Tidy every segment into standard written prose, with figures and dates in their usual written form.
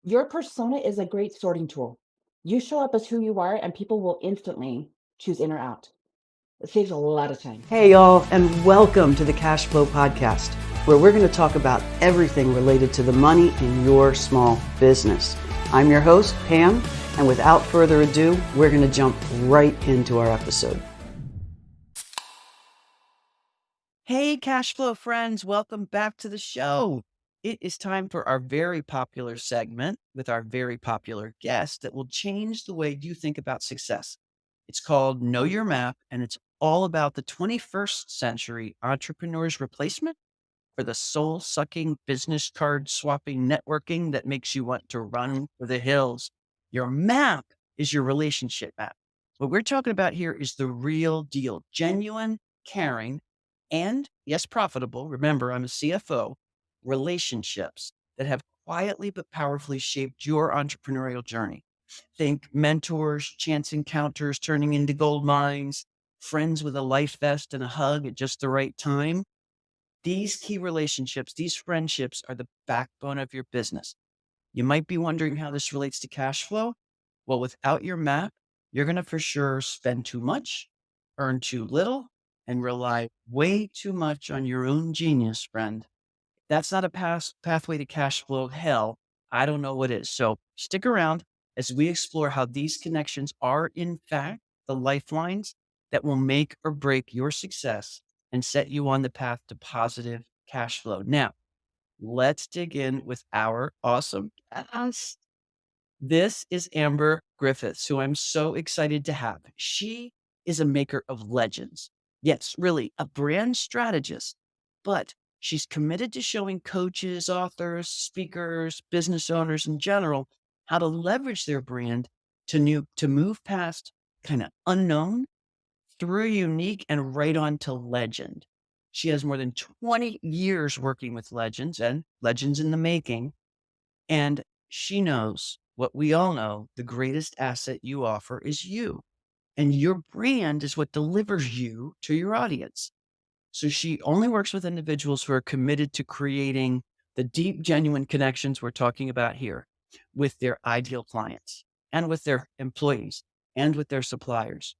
Your persona is a great sorting tool. You show up as who you are, and people will instantly choose in or out. It saves a lot of time. Hey, y'all, and welcome to the Cash Flow Podcast, where we're going to talk about everything related to the money in your small business. I'm your host, Pam, and without further ado, we're going to jump right into our episode. Hey, Cash Flow friends, welcome back to the show. It is time for our very popular segment with our very popular guest that will change the way you think about success. It's called Know Your Map, and it's all about the 21st century entrepreneur's replacement for the soul sucking business card swapping networking that makes you want to run for the hills. Your map is your relationship map. What we're talking about here is the real deal, genuine, caring, and yes, profitable. Remember, I'm a CFO, relationships that have quietly but powerfully shaped your entrepreneurial journey. Think mentors, chance encounters turning into gold mines, friends with a life vest and a hug at just the right time. These key relationships, these friendships are the backbone of your business. You might be wondering how this relates to cash flow. Well, without your map, you're going to for sure spend too much, earn too little, and rely way too much on your own genius, friend. That's not a pathway to cash flow. Hell, I don't know what is. So stick around as we explore how these connections are, in fact, the lifelines that will make or break your success and set you on the path to positive cash flow. Now, let's dig in with our awesome guest. This is Amber Griffiths, who I'm so excited to have. She is a maker of legends. Yes, really, a brand strategist, but she's committed to showing coaches, authors, speakers, business owners in general how to leverage their brand to move past kind of unknown through unique and right on to legend. She has more than 20 years working with legends and legends in the making, and she knows what we all know, the greatest asset you offer is you. And your brand is what delivers you to your audience. So she only works with individuals who are committed to creating the deep, genuine connections we're talking about here with their ideal clients and with their employees and with their suppliers.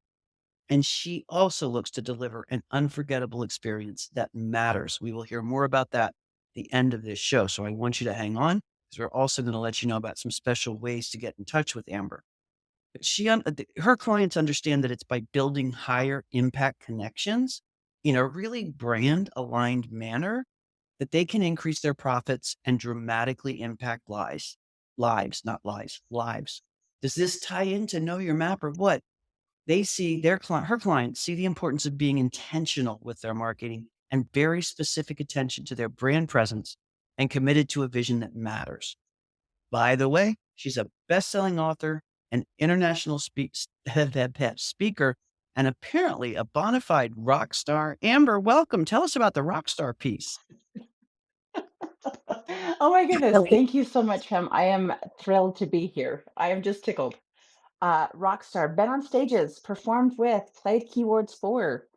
And she also looks to deliver an unforgettable experience that matters. We will hear more about that at the end of this show. So I want you to hang on because we're also going to let you know about some special ways to get in touch with Amber. But her clients understand that it's by building higher impact connections in a really brand aligned manner that they can increase their profits and dramatically impact lives. Does this tie into Know Your Map or what? They see her clients see the importance of being intentional with their marketing and very specific attention to their brand presence and committed to a vision that matters. By the way, she's a best-selling author, an international speaker, and apparently a bona fide rock star. Amber, welcome. Tell us about the rock star piece. Oh my goodness. Thank you so much, Pam. I am thrilled to be here. I am just tickled. Rockstar, been on stages, performed with, played keyboards for,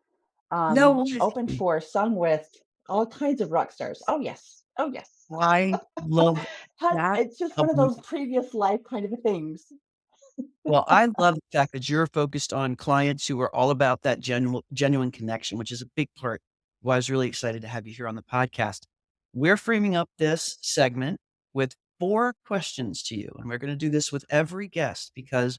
No opened way. for, sung with, all kinds of rock stars. Oh yes. Oh yes. I love that. It's just one of those previous life kind of things. Well, I love the fact that you're focused on clients who are all about that genuine connection, which is a big part. Why I was really excited to have you here on the podcast. We're framing up this segment with 4 questions to you, and we're going to do this with every guest because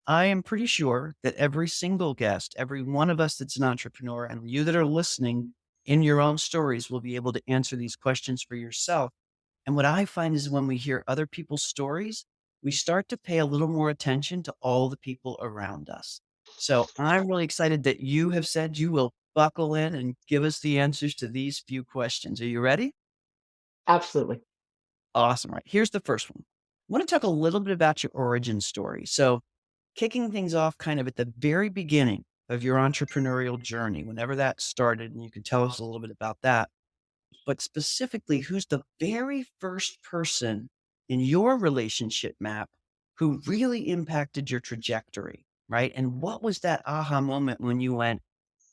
I am pretty sure that every single guest, every one of us that's an entrepreneur, and you that are listening in your own stories will be able to answer these questions for yourself. And what I find is when we hear other people's stories, we start to pay a little more attention to all the people around us. So I'm really excited that you have said you will buckle in and give us the answers to these few questions. Are you ready? Absolutely. Awesome. Right. Here's the first one. I want to talk a little bit about your origin story. So kicking things off kind of at the very beginning of your entrepreneurial journey, whenever that started, and you can tell us a little bit about that. But specifically, who's the very first person in your relationship map who really impacted your trajectory, right? And what was that aha moment when you went,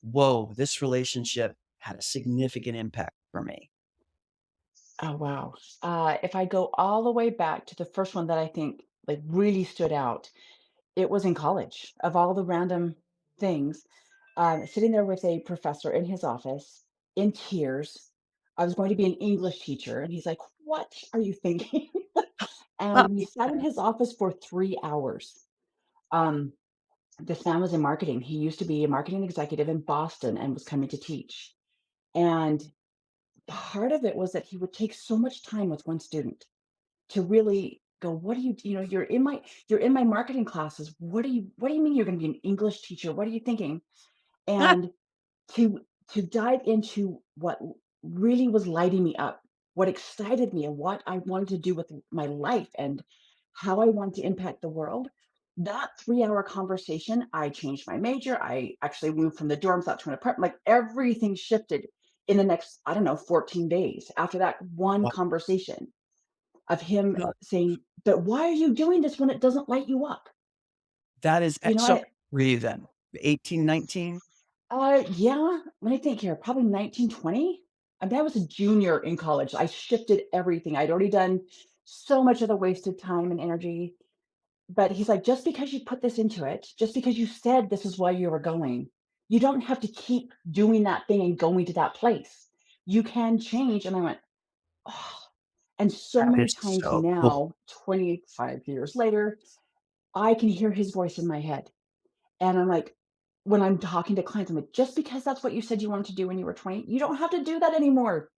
whoa, this relationship had a significant impact for me? Oh, wow. If I go all the way back to the first one that I think like really stood out, it was in college. Of all the random things, sitting there with a professor in his office in tears. I was going to be an English teacher, and he's like, "What are you thinking?" And we sat in his office for 3 hours. Um, this man was in marketing. He used to be a marketing executive in Boston and was coming to teach. And part of it was that he would take so much time with one student to really go, what do you know, you're in my marketing classes. What do you mean you're going to be an English teacher? What are you thinking? And to dive into what really was lighting me up, what excited me, and what I wanted to do with my life and how I wanted to impact the world. That 3-hour conversation, I changed my major. I actually moved from the dorms out to an apartment. Like everything shifted in the next, I don't know, 14 days after that one Wow, conversation of him no, saying, "But why are you doing this when it doesn't light you up?" that is You know, so I were you then? 18, 19? Yeah, let me think here, probably 1920. I mean, I was a junior in college. I shifted everything. I'd already done so much of the wasted time and energy. But he's like, just because you put this into it, just because you said this is why you were going, you don't have to keep doing that thing and going to that place. You can change. And I went, oh. And so That many is times so cool. now, 25 years later, I can hear his voice in my head. And I'm like, when I'm talking to clients, I'm like, just because that's what you said you wanted to do when you were 20, you don't have to do that anymore.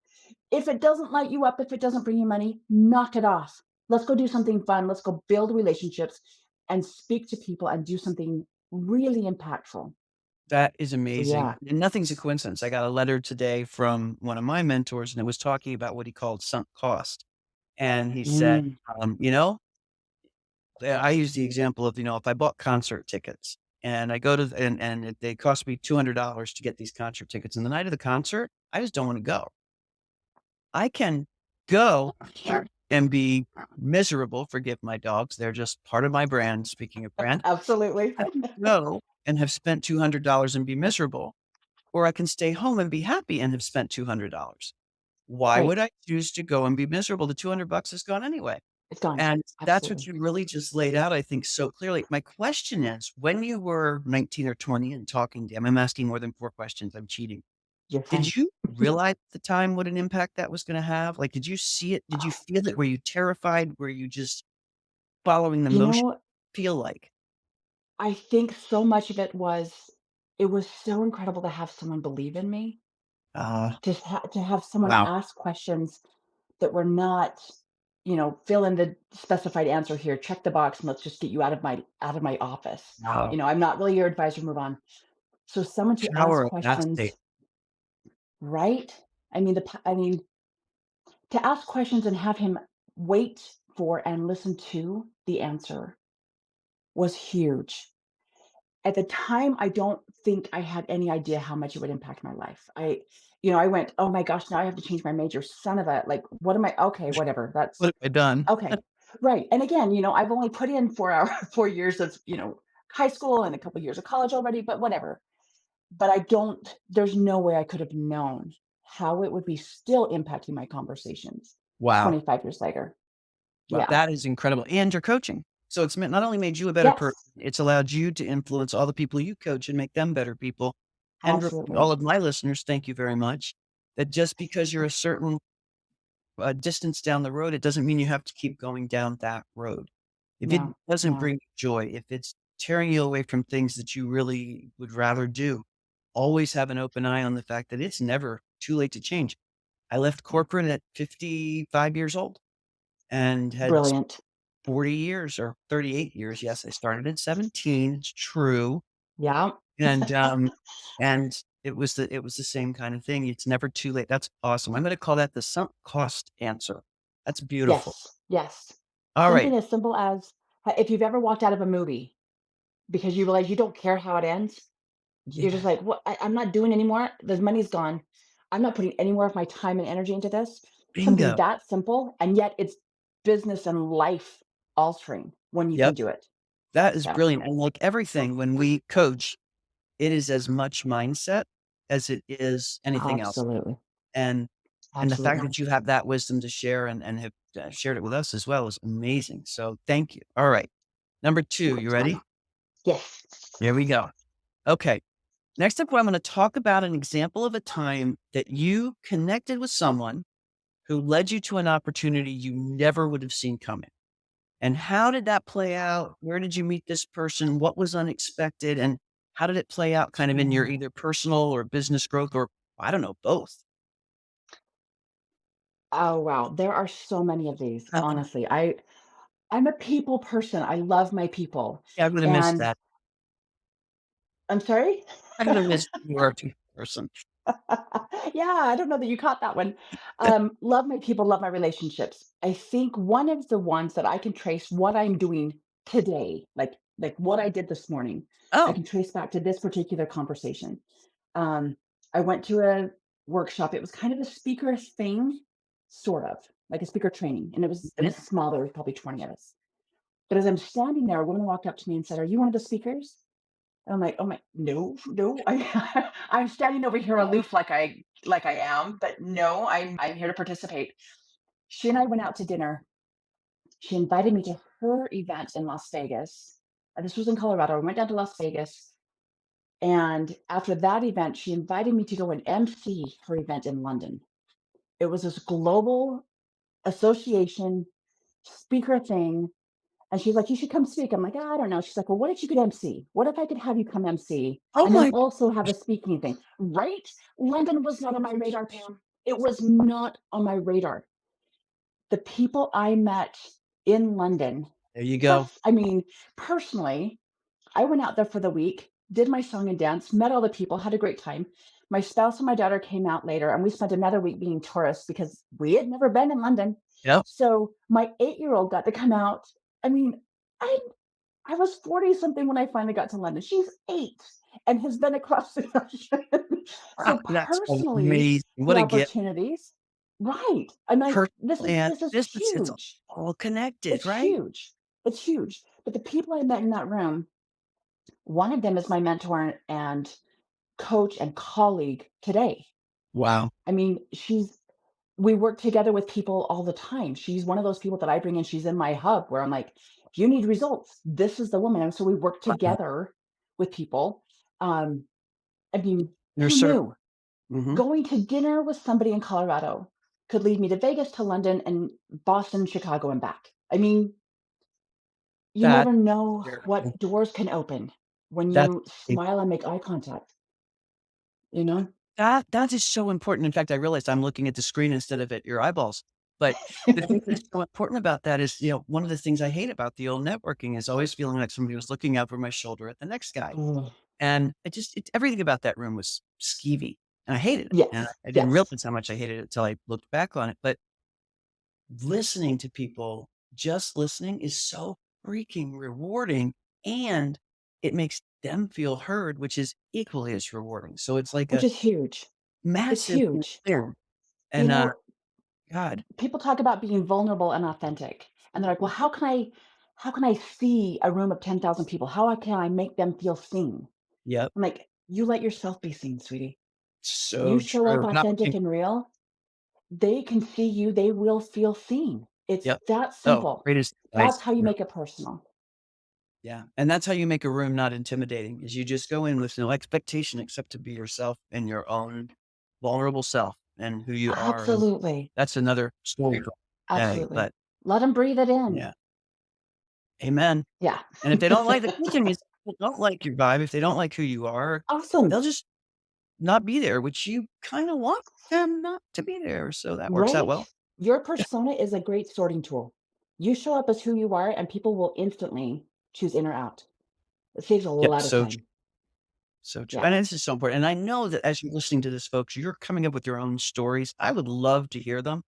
If it doesn't light you up, if it doesn't bring you money, knock it off. Let's go do something fun. Let's go build relationships and speak to people and do something really impactful. That is So amazing, yeah. and nothing's a coincidence. I got a letter today from one of my mentors, and it was talking about what he called sunk cost, and he said, Mm, you know, I use the example of, if I bought concert tickets and I go to th and they cost me $200 to get these concert tickets, and the night of the concert, I just don't wanna go. I can go and be miserable, forgive my dogs, they're just part of my brand, speaking of brand. absolutely. I can go and have spent $200 and be miserable, or I can stay home and be happy and have spent $200. Why would Right. I choose to go and be miserable? The 200 bucks is gone anyway. It's gone. And that's what Absolutely. you really just laid out, I think, so clearly. My question is, when you were 19 or 20 and talking to him, I'm asking more than 4 questions, I'm cheating. You're fine. Did you realize at the time what an impact that was gonna have? Like, did you see it? Did you feel it? Were you terrified? Were you just following the You motion? know, Feel like? I think so much of it was so incredible to have someone believe in me, to have someone Wow. ask questions that were not, fill in the specified answer here, check the box, and let's just get you out of my office. Wow. I'm not really your advisor, move on. So someone to ask Power of questions, audacity. right? I mean, to ask questions and have him wait for and listen to the answer was huge. At the time, I don't think I had any idea how much it would impact my life. I went, "Oh my gosh, now I have to change my major. Son of a like, what am I okay, whatever. What That's have I done? okay." Right. And again, I've only put in 4 years of, high school and a couple years of college already, but whatever. But there's no way I could have known how it would be still impacting my conversations Wow. 25 years later. Wow, Yeah. that is incredible, and you're coaching. So it's meant not only made you a better person, Yes, it's allowed you to influence all the people you coach and make them better people. And for absolutely. all of my listeners, thank you very much. That just because you're a certain, distance down the road, it doesn't mean you have to keep going down that road. If it No, doesn't no. bring you joy, if it's tearing you away from things that you really would rather do, always have an open eye on the fact that it's never too late to change. I left corporate at 55 years old and had Brilliant. 40 years or 38 years. Yes, I started at 17, it's true. Yeah. And, and it was the same kind of thing. It's never too late. That's awesome. I'm gonna call that the sunk cost answer. That's beautiful. Yes, yes. All right. Something as simple as, if you've ever walked out of a movie because you realize you don't care how it ends, you're just Yeah, like, "What? I'm not doing anymore. The money's gone. I'm not putting any more of my time and energy into this." Something bingo. that simple, and yet it's business and life altering when you can Yep. do it. That is So, brilliant. And like everything, when we coach, it is as much mindset as it is anything else. absolutely. And And the fact Absolutely. that you have that wisdom to share and have shared it with us as well is amazing. So thank you. All right. Number two, you ready? Yes. Here we go. Okay. Next up, I'm going to talk about an example of a time that you connected with someone who led you to an opportunity you never would have seen coming. And how did that play out? Where did you meet this person? What was unexpected? And how did it play out kind of in your Mm. either personal or business growth, or I don't know, both? Oh, wow. There are so many of these, Uh-uh. honestly. I'm a people person. I love my people. Yeah, I would have missed And that. I'm sorry? I would have missed you were a people person. Yeah, I don't know that you caught that one. Love my people, love my relationships. I think one of the ones that I can trace what I'm doing today, like what I did this morning, I Oh, can trace back to this particular conversation. Um, I went to a workshop. It was kind of a speaker thing, sort of like a speaker training, and it mhm. was small. There was probably 20 of us. But as I'm standing there, a woman walked up to me and said, "Are you one of the speakers?" I'm like, "Oh my, no, no. I'm standing over here aloof like I am, but no, I'm here to participate." She and I went out to dinner. She invited me to her event in Las Vegas. This was in Colorado. I went down to Las Vegas, and after that event, she invited me to go and MC her event in London. It was this global association speaker thing. And she's like, "You should come speak." I'm like, "I don't know." She's like, "Well, what if you could MC? What if I could have you come MC Oh and then my also have a speaking thing?" Right? London was not on my radar, Pam. It was not on my radar. The people I met in London, there you go. plus, I mean, personally, I went out there for the week, did my song and dance, met all the people, had a great time. My spouse and my daughter came out later, and we spent another week being tourists because we had never been in London. Yep. So my 8-year-old got to come out. I mean, I I was 40 something when I finally got to London. She's 8 and has been across the ocean. Wow, So that's personally, amazing. the What a gift. opportunities, right. I'm like, this Personal is and this is business, it's huge. all connected, It's right? huge. It's huge. But the people I met in that room, one of them is my mentor and coach and colleague today. Wow. I mean, we work together with people all the time. She's one of those people that I bring in. She's in my hub where I'm like, if you need results, this is the woman. And so we work Wow. together with people. Um, I mean, You're who sort of knew? mhm. Going to dinner with somebody in Colorado could lead me to Vegas, to London, and Boston, Chicago, and back. I mean, you That never know very what doors can open when that's you smile and make eye contact, you know? that is so important. In fact, I realized I'm looking at the screen instead of at your eyeballs. But the thing that's so important about that is, one of the things I hate about the old networking is always feeling like somebody was looking over my shoulder at the next guy. Oh, And everything about that room was skeevy, and I hated it. And yes, I didn't yes, realize how much I hated it until I looked back on it. But listening to people, just listening is so freaking rewarding, and it makes them feel heard, which is equally as rewarding. So it's like which a is huge. It's massive huge. win. You And, know, God, people talk about being vulnerable and authentic, and they're like, "Well, how can I see a room of 10,000 people? How can I make them feel seen?" yep, I'm like, "You let yourself be seen, sweetie. You so show up true. Not authentic and real, they can see you, they will feel seen. It's yep. that Oh, simple. greatest That's advice how you ever. make it personal." Yeah, and that's how you make a room not intimidating, is you just go in with no expectation except to be yourself and your own vulnerable self and who you are, and Absolutely, that's another story for another day, absolutely. but Let them breathe it in. yeah, amen. Yeah. And if they don't like the cool thing is people don't like your vibe, if they don't like who you are, Awesome. they'll just not be there, which you kinda want them not to be there, so that works out Right? well. Your persona is a great sorting tool. You show up as who you are, and people will instantly choose in or out. It saves a Yep, lot of time. so true, Yeah, and this is so important, and I know that as you're listening to this, folks, you're coming up with your own stories. I would love to hear them.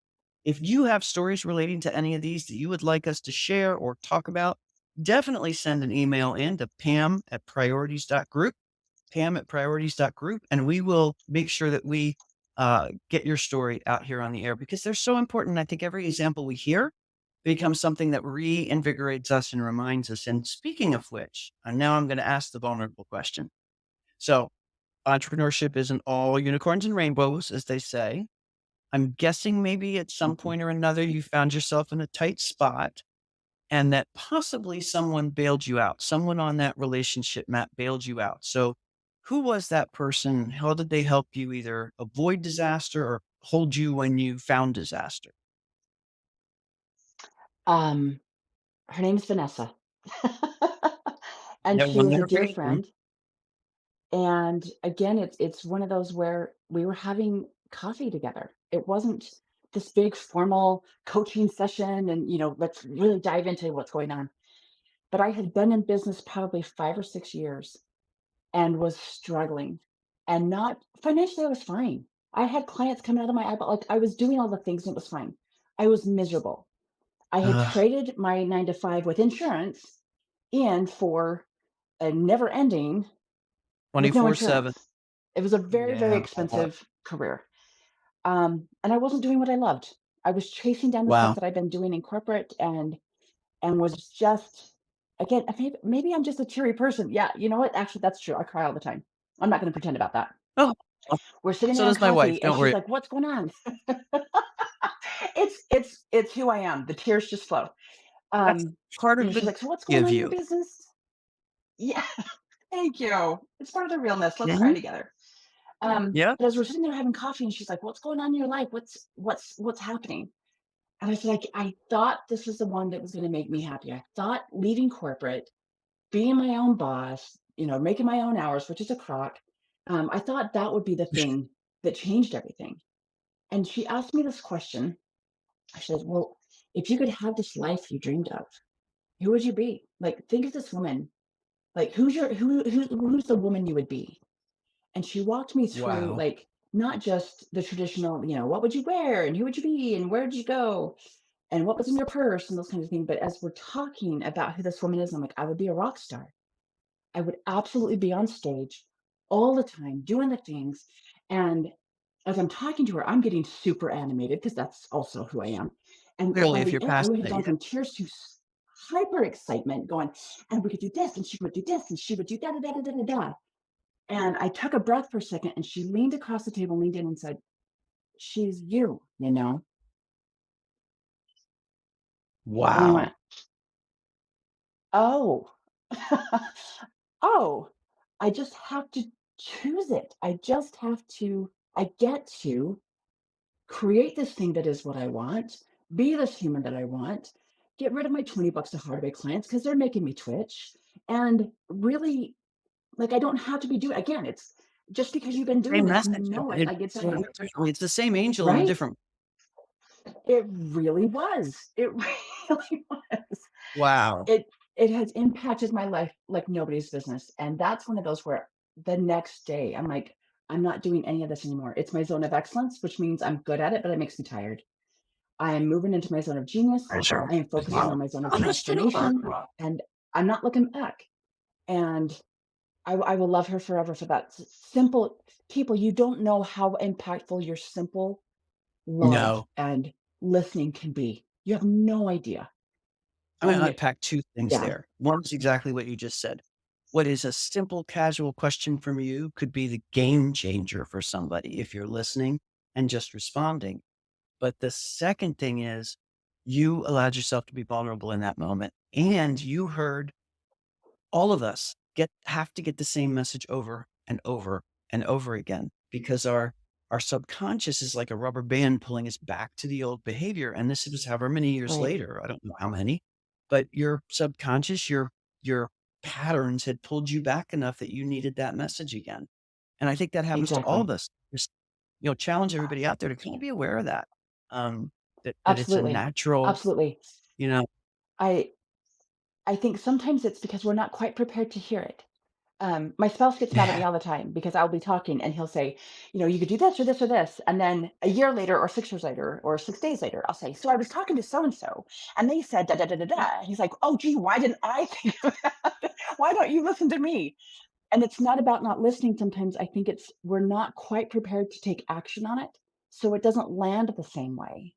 If you have stories relating to any of these that you would like us to share or talk about, definitely send an email in to pam@priorities.group, pam@priorities.group, and we will make sure that we get your story out here on the air because they're so important. I think every example we hear becomes something that reinvigorates us and reminds us. And speaking of which, and now I'm going to ask the vulnerable question. So, entrepreneurship isn't all unicorns and rainbows, as they say. I'm guessing maybe at some Mhm. point or another, you found yourself in a tight spot and that possibly someone bailed you out. Someone on that relationship map bailed you out. So, who was that person? How did they help you either avoid disaster or hold you when you found disaster? Um, Her name's Vanessa. And Yeah, she was a dear wonderful. friend, and again, it's one of those where we were having coffee together. It wasn't this big formal coaching session and, let's really dive into what's going on. But I had been in business probably 5 or 6 years and was struggling, and not financially, I was fine. I had clients coming out of my eyeball, like, I was doing all the things, and it was fine. I was miserable. I had Uh, traded my 9 to 5 with insurance in for a never ending with no 24/7. insurance. It was a very, very Yeah. expensive career. And I wasn't doing what I loved. I was chasing down the stuff Wow. that I've been doing in corporate and was just again, maybe I'm just a teary person. Yeah, you know what? Actually, that's true. I cry all the time. I'm not gonna pretend about that. Oh, We're sitting so there in does my wife. coffee and Don't she's worry. like, "What's going on?" It's who I am. The tears just flow. That's Um, part of she's the like, "So what's going give on in your you. business?" Yeah, thank you. It's part of the realness. Let's cry Mhm. together. Yeah. But as we're sitting there having coffee and she's like, "What's going on in your life? What's happening?" And I said, I thought this was the one that was gonna make me happy. I thought leaving corporate, being my own boss, making my own hours, which is a crock, I thought that would be the thing that changed everything. And she asked me this question. I said, "Well, if you could have this life you dreamed of, who would you be? Like, think of this woman. Like, who's the woman you would be?" And she walked me through, Wow. like, not just the traditional, what would you wear and who would you be and where did you go and what was in your purse and those kinds of things. But as we're talking about who this woman is, I'm like, I would be a rock star. I would absolutely be on stage all the time doing the things. And as I'm talking to her, I'm getting super animated because that's also who I am. And Clearly, by if the you're end, I would have passionate, gone yeah. from tears to hyper excitement, going, and we could do this, and she would do this, and she would do da da da da da da da. And I took a breath for a second, and she leaned across the table, leaned in, and said, "She's you, you know." And I went, Wow. "Oh, oh, I just have to choose it. I just have to. I get to create this thing that is what I want, be this human that I want, get rid of my $20 a hardware clients because they're making me twitch. And really, like, I don't have to be doing, again, it's just because you've been doing Same this, you message. know it. Like, It's the same angel in a right? different. It really was. It really was. Wow. It it has impacted my life like nobody's business. And that's one of those where the next day I'm like, I'm not doing any of this anymore. It's my zone of excellence, which means I'm good at it, but it makes me tired. I am moving into my zone of genius. I am focusing on my zone of transformation, and I'm not looking back. And I will love her forever for that. Simple people, you don't know how impactful your simple love No. and listening can be. You have no idea. I'm gonna And unpack 2 things yeah, there. One is exactly what you just said. What is a simple, casual question from you could be the game changer for somebody if you're listening and just responding. But the second thing is you allowed yourself to be vulnerable in that moment, and you heard all of us have to get the same message over and over and over again because our subconscious is like a rubber band pulling us back to the old behavior. And this was however many years right. later, I don't know how many, but your subconscious, your patterns had pulled you back enough that you needed that message again. And I think that happens to all of Exactly. us. Just, challenge everybody out there to kind of be aware of that. That it's a Absolutely. natural, Absolutely. you know, I I think sometimes it's because we're not quite prepared to hear it. My spouse gets mad at me yeah, all the time because I'll be talking and he'll say, you could do this or this or this. And then a year later or 6 years later or 6 days later, I'll say, so I was talking to so and so and they said da da da da da. And he's like, oh, gee, why didn't I think of that? Why don't you listen to me? And it's not about not listening. Sometimes I think it's we're not quite prepared to take action on it. So it doesn't land the same way.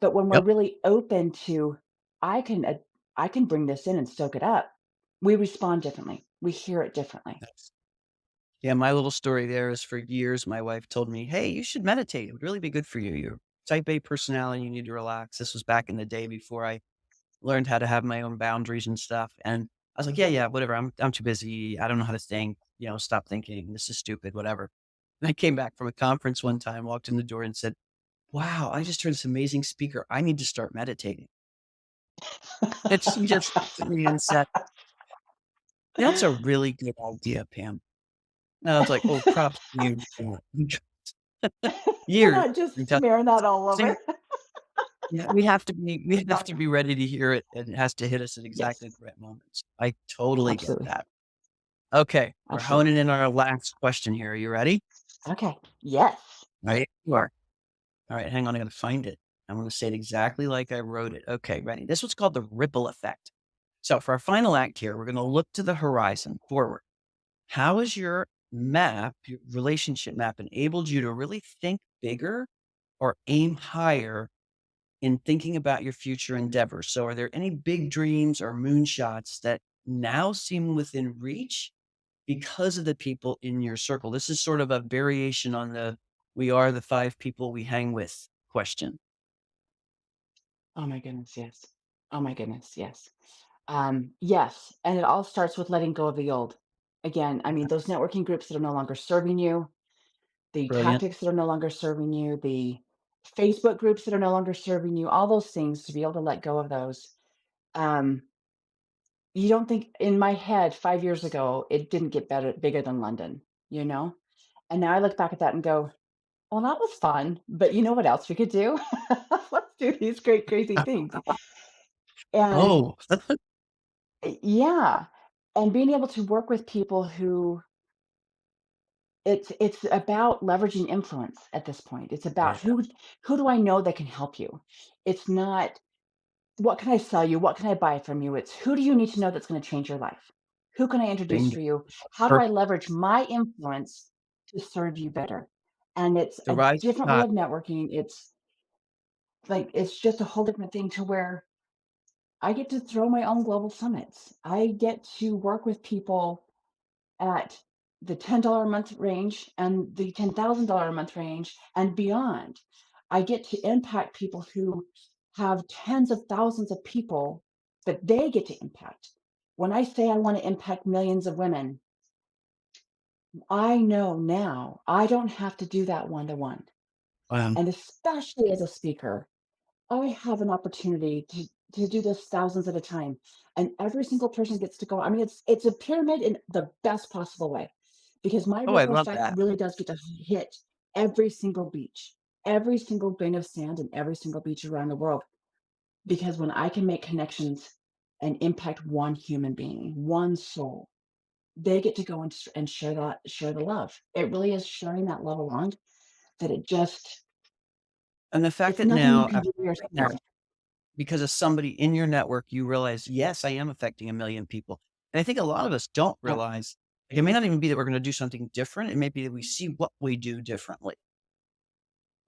But when we're yep. really open to, I can I can bring this in and soak it up, we respond differently. We hear it differently. Yeah, my little story there is for years, my wife told me, "Hey, you should meditate. It would really be good for you. You're type A personality. You need to relax." This was back in the day before I learned how to have my own boundaries and stuff. And I was like, "Yeah, yeah, whatever. I'm too busy. I don't know how to think. Stop thinking. This is stupid. Whatever." And I came back from a conference one time, walked in the door, and said, "Wow, I just heard this amazing speaker. I need to start meditating." And she just looked at me and said, "That's a really good idea, Pam." And I was like, "Oh, props to you for You're years." not just smearing that all over. Yeah, we have to be ready to hear it, and it has to hit us at Yes, exactly the right moments. I totally get absolutely, that. Okay, we're absolutely. honing in on our last question here. Are you ready? Okay, yes. Right? You are. All right, hang on, I gotta find it. I'm gonna say it exactly like I wrote it. Okay, ready. This one's called the ripple effect. So for our final act here, we're gonna look to the horizon forward. How has your map, your relationship map, enabled you to really think bigger or aim higher in thinking about your future endeavors? So, are there any big dreams or moonshots that now seem within reach because of the people in your circle? This is sort of a variation on the "we are the 5 people we hang with" question. Oh my goodness, yes. Oh my goodness, yes. Yes, and it all starts with letting go of the old. Again, I mean, those networking groups that are no longer serving you, the Brilliant. tactics that are no longer serving you, the Facebook groups that are no longer serving you, all those things to be able to let go of those. Um, you don't think in my head 5 years ago, it didn't get better bigger than London, you know? And now I look back at that and go, "Well, that was fun, but you know what else we could do? Let's do these great, crazy things." And Oh, yeah, and being able to work with people who it's about leveraging influence at this point. It's about yeah. who do I know that can help you? It's not what can I sell you? What can I buy from you? It's who do you need to know that's going to change your life? Who can I introduce Bingo. for you? How do I Perfect. leverage my influence to serve you better? And it's The a rise of different way God. of networking. It's like it's just a whole different thing to where I get to throw my own global summits. I get to work with people at the $10 a month range and the $10,000 a month range and beyond. I get to impact people who have tens of thousands of people that they get to impact. When I say I want to impact millions of women, I know now I don't have to do that one to one. Um, And especially as a speaker, I have an opportunity to do this thousands at a time, and every single person gets to go. I mean, it's a pyramid in the best possible way, because my oh, I ripple love effect that. really does get to hit every single beach, every single grain of sand, and every single beach around the world. Because when I can make connections and impact one human being, one soul, they get to go and share the love. It really is sharing that love along that it just And the fact it's that nothing you now, can after do doing that, yourself. because of somebody in your network, you realize, yes, I am affecting a million people. And I think a lot of us don't Yeah. realize, like, it may not even be that we're going to do something different. It may be that we see what we do differently.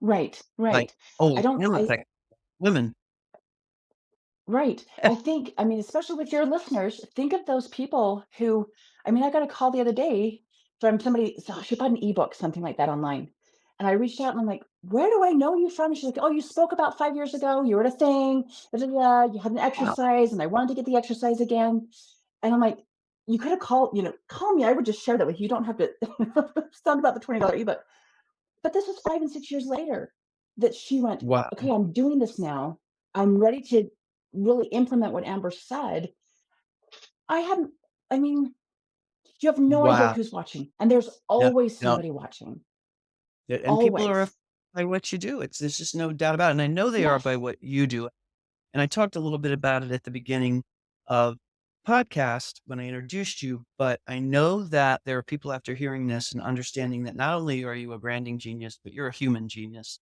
Right, Like, right. oh, I don't I am I affecting women. Right. I mean, especially with your listeners, think of those people who I mean, I got a call the other day from somebody, so she bought an ebook, something like that online. And I reached out and I'm like, where do I know you from? She's like, oh, you spoke about 5 years ago. You were at a thing. Da, da, da, you had an Wow. exercise, and I wanted to get the exercise again. And I'm like, you could have called, call me. I would just share that with you. You don't have to sound about the $20 ebook. But this was 5 and 6 years later that she went, Wow. "Okay, I'm doing this now. I'm ready to really implement what Amber said." I hadn't I mean, you have no idea Wow. who's watching, and there's No, always no. somebody watching. And people are Always. affected by what you do. There's just no doubt about it. And I know they are by Yes. what you do. And I talked a little bit about it at the beginning of podcast when I introduced you, but I know that there are people after hearing this and understanding that not only are you a branding genius, but you're a human genius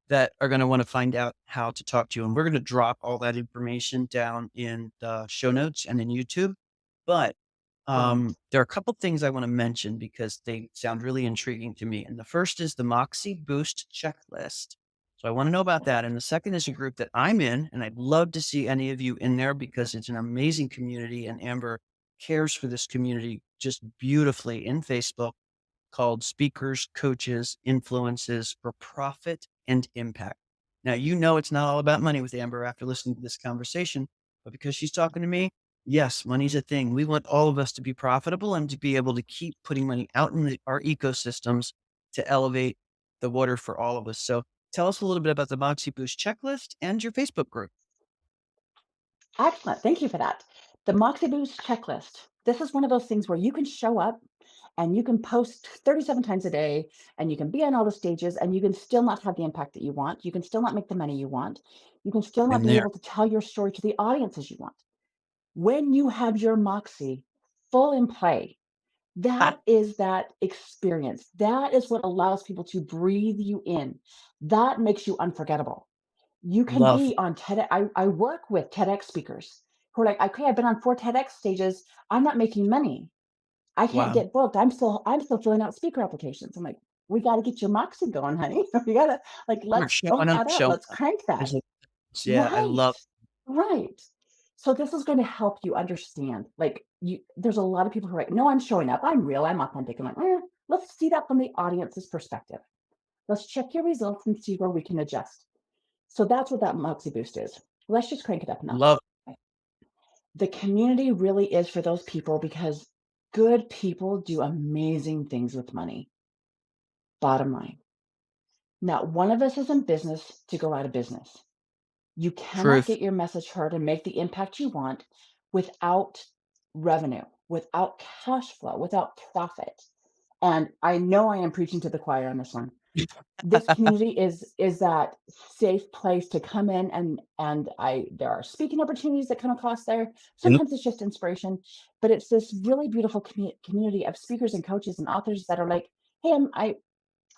that are going to want to find out how to talk to you. And we're going to drop all that information down in the show notes and in YouTube. But Brilliant. there are a couple things I want to mention because they sound really intriguing to me. And the first is the Moxie Boost checklist. So I want to know about that. And the second is a group that I'm in, and I'd love to see any of you in there because it's an amazing community. And Amber cares for this community just beautifully in Facebook called Speakers, Coaches, Influences for Profit and Impact. Now, you know, it's not all about money with Amber after listening to this conversation, but because she's talking to me, yes, money's a thing. We want all of us to be profitable and to be able to keep putting money out in our ecosystems to elevate the water for all of us. So tell us a little bit about the Moxie Boost checklist and your Facebook group. Excellent. Thank you for that. The Moxie Boost checklist. This is one of those things where you can show up and you can post 37 times a day and you can be on all the stages and you can still not have the impact that you want. You can still not make the money you want. You can still not In be there. able to tell your story to the audiences you want. When you have your Moxie full in play, Ha, that is that experience. That is what allows people to breathe you in. That makes you unforgettable. You can love. be on TED. I work with TEDx speakers who are like, okay, I've been on 4 TEDx stages. I'm not making money. I can't Wow. get booked. I'm still filling out speaker applications. I'm like, we got to get your Moxie going, honey. We gotta like We're let's showing bump up, that up. showing Let's up. crank that. There's a Yeah, I Right. love. Right. So this is going to help you understand. Like you there's a lot of people who are like, no, I'm showing up. I'm real. I'm authentic. I'm like, let's see that from the audience's perspective. Let's check your results and see where we can adjust. So that's what that Moxie Boost is. Let's just crank it up a notch. Love. The community really is for those people because good people do amazing things with money. Bottom line. Not one of us is in business to go out of business. You cannot Truth. get your message heard and make the impact you want without revenue, without cash flow, without profit. And I know I am preaching to the choir on this one. This community is that safe place to come in and I there are speaking opportunities that come across there. Yep. Sometimes it's just inspiration, but it's this really beautiful community of speakers and coaches and authors that are like, hey,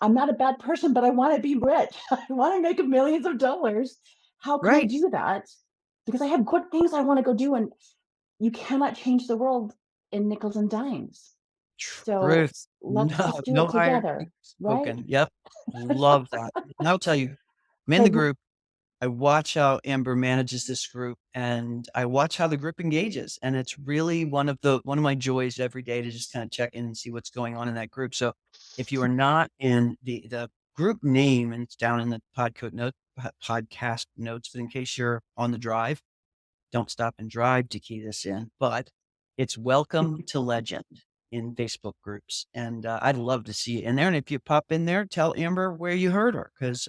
I'm not a bad person, but I want to be rich. I want to make millions of dollars. How can I Right. do that? Because I have good things I want to go do, and you cannot change the world in nickels and dimes. So Truth. let's No, just do no it higher together, right? spoken. Yep. Love that. And I'll tell you, I'm in the So group. I watch how Amber manages this group and I watch how the group engages. And it's really one of my joys every day to just kind of check in and see what's going on in that group. So if you are not in the group name, and it's down in the podcast notes, but in case you're on the drive, don't stop and drive to key this in, but it's Welcome to Legend in Facebook groups. And I'd love to see you in there. And if you pop in there, tell Amber where you heard her because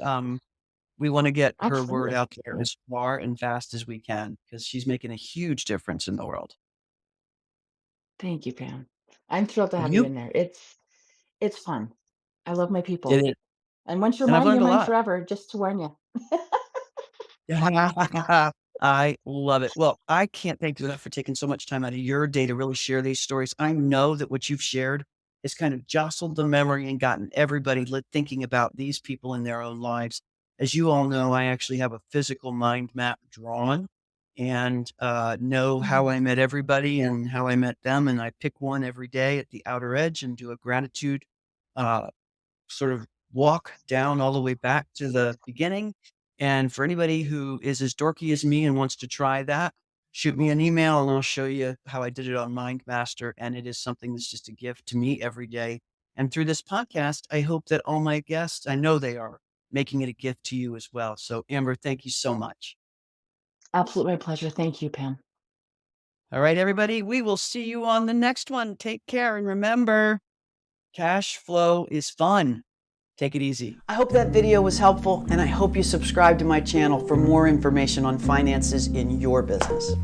we want to get her word absolutely. out there as far and fast as we can because she's making a huge difference in the world. Thank you, Pam. I'm thrilled to have you You in there. It's fun. I love my did people. it. And once And I've you're learned a mine lot. forever, just to warn you. I love it. Well, I can't thank you enough for taking so much time out of your day to really share these stories. I know that what you've shared has kind of jostled the memory and gotten everybody thinking about these people in their own lives. As you all know, I actually have a physical mind map drawn and know how Mm, I met everybody and how I met them. And I pick one every day at the outer edge and do a gratitude uh, sort of walk down all the way back to the beginning. And for anybody who is as dorky as me and wants to try that, shoot me an email and I'll show you how I did it on MindMaster. And it is something that's just a gift to me every day. And through this podcast, I hope that all my guests, I know they are making it a gift to you as well. So, Amber, thank you so much. absolutely my pleasure. Thank you, Pam. All right, everybody, we will see you on the next one. Take care. And remember, cash flow is fun. Take it easy. I hope that video was helpful, and I hope you subscribe to my channel for more information on finances in your business.